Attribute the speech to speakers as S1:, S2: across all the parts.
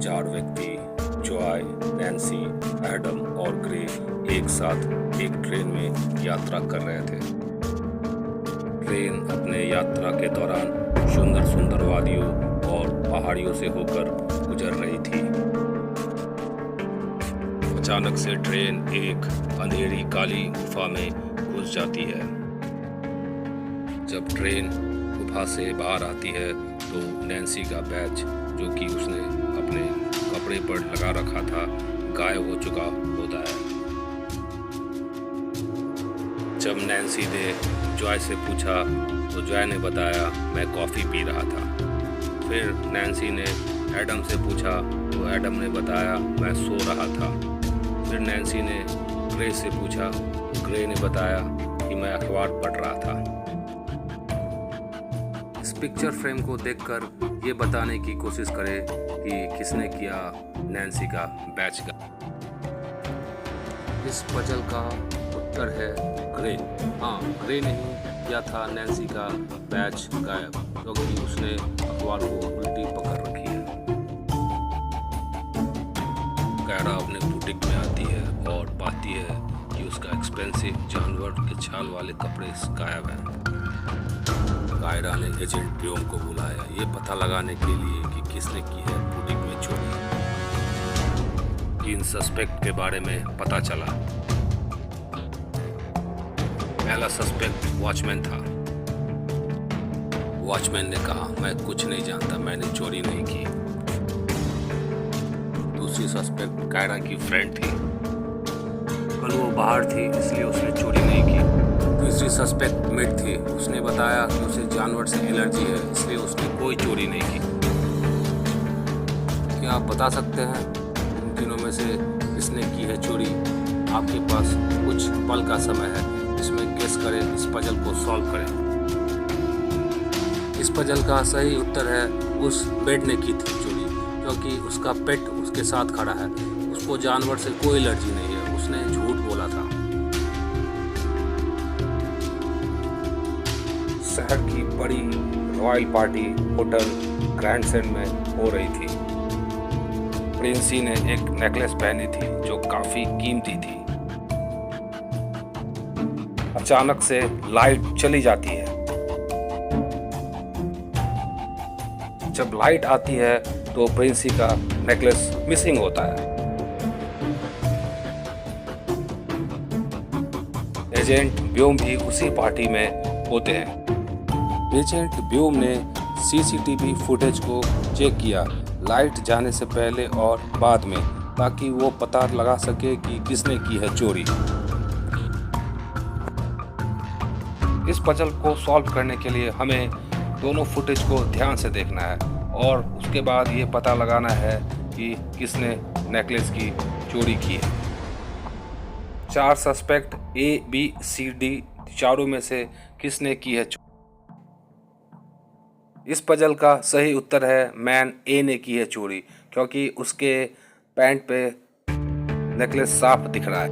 S1: चार व्यक्ति Joy, Nancy, Adam और ग्रे एक साथ एक ट्रेन में यात्रा कर रहे थे। ट्रेन अपने यात्रा के दौरान सुंदर सुंदर वादियों और पहाड़ियों से होकर गुजर रही थी। अचानक से ट्रेन एक अंधेरी काली गुफा में घुस जाती है। जब ट्रेन गुफा से बाहर आती है तो नैन्सी का बैच, जो कि उसने अपने कपड़े पर लगा रखा था, गायब हो चुका होता है। जब नैन्सी ने जॉय से पूछा तो जॉय ने बताया, मैं कॉफ़ी पी रहा था। फिर नैन्सी ने एडम से पूछा तो एडम ने बताया, मैं सो रहा था। फिर नैन्सी ने ग्रे से पूछा, ग्रे ने बताया कि मैं अखबार पढ़ रहा था। इस पिक्चर फ्रेम को देखकर ये बताने की कोशिश करें कि किसने किया नैन्सी का बैच गायब। इस पजल का उत्तर है ग्रे। हाँ, ग्रे ने ही किया था नैन्सी का बैच गायब, क्योंकि उसने अखबार को उल्टी पकड़ रखी है। कायरा अपने बुटीक में आती है और पाती है कि उसका एक्सपेंसिव जानवर के छाल वाले कपड़े गायब हैं। कायरा ने एजेंट ब्योम को बुलाया, ये पता लगाने के लिए कि किसने की है बुटीक में चोरी। 3 सस्पेक्ट के बारे में पता चला। पहला सस्पेक्ट वॉचमैन था। वॉचमैन ने कहा, मैं कुछ नहीं जानता, मैंने चोरी नहीं की। दूसरी सस्पेक्ट कायरा की फ्रेंड थी। कल वो बाहर थी, इसलिए उसने चोरी नहीं की। तीसरी सस्पेक्ट मिड थी। उसने बताया कि उसे जानवर से एलर्जी है, इसलिए उसने कोई चोरी नहीं की। क्या आप बता सकते हैं इन तीनों में से किसने की है चोरी? आपके पास कुछ पल का समय है, इसमें गेस करें, इस पजल को सॉल्व करें। इस पजल का सही उत्तर है, उस बेड ने की थी चोरी, क्योंकि उसका पेट उसके साथ खड़ा है। उसको जानवर से कोई एलर्जी नहीं है, उसने झूठ बोला था। शहर की बड़ी royal party hotel grand sand में हो रही थी। प्रिंसी ने एक नेकलेस पहनी थी जो काफी कीमती थी। अचानक से लाइट चली जाती है। जब लाइट आती है तो प्रिंसी का नेकलेस मिसिंग होता है। एजेंट ब्योम भी उसी पार्टी में होते हैं। एजेंट ब्योम ने सीसीटीवी फुटेज को चेक किया, लाइट जाने से पहले और बाद में, ताकि वो पता लगा सके कि किसने की है चोरी। इस पजल को सॉल्व करने के लिए हमें दोनों फुटेज को ध्यान से देखना है और उसके बाद ये पता लगाना है कि किसने नेकलेस की चोरी की है। 4 suspect A, B, C, D चारों में से किसने की है चोरी? इस पजल का सही उत्तर है मैन ए ने की है चोरी, क्योंकि उसके पैंट पे नेकलेस साफ दिख रहा है।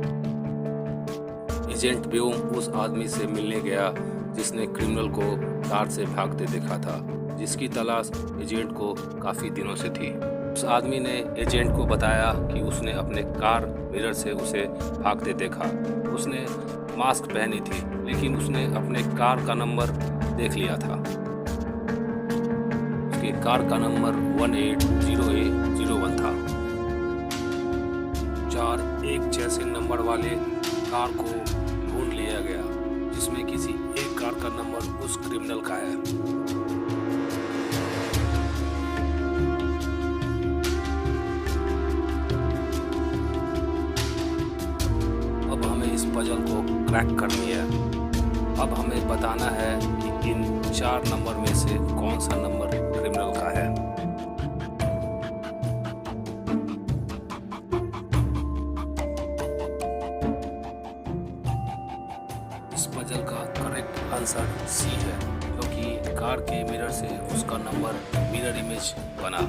S1: एजेंट ब्योम उस आदमी से मिलने गया जिसने क्रिमिनल को कार से भागते देखा था, जिसकी तलाश एजेंट को काफ़ी दिनों से थी। उस आदमी ने एजेंट को बताया कि उसने अपने कार मिरर से उसे भागते देखा। उसने मास्क पहनी थी, लेकिन उसने अपने कार का नंबर देख लिया था। उसके कार का नंबर 180A01 था। 4 एक जैसे नंबर वाले कार को ढूंढ लिया गया, जिसमें किसी एक कार का नंबर उस क्रिमिनल का है। अब हमें इस पजल को क्रैक करनी है। अब हमें बताना है कि इन 4 नंबर में से कौन सा नंबर क्रिमिनल का है। इस पजल का करेक्ट आंसर सी है, क्योंकि कार के मिरर से उसका नंबर मिरर इमेज बना।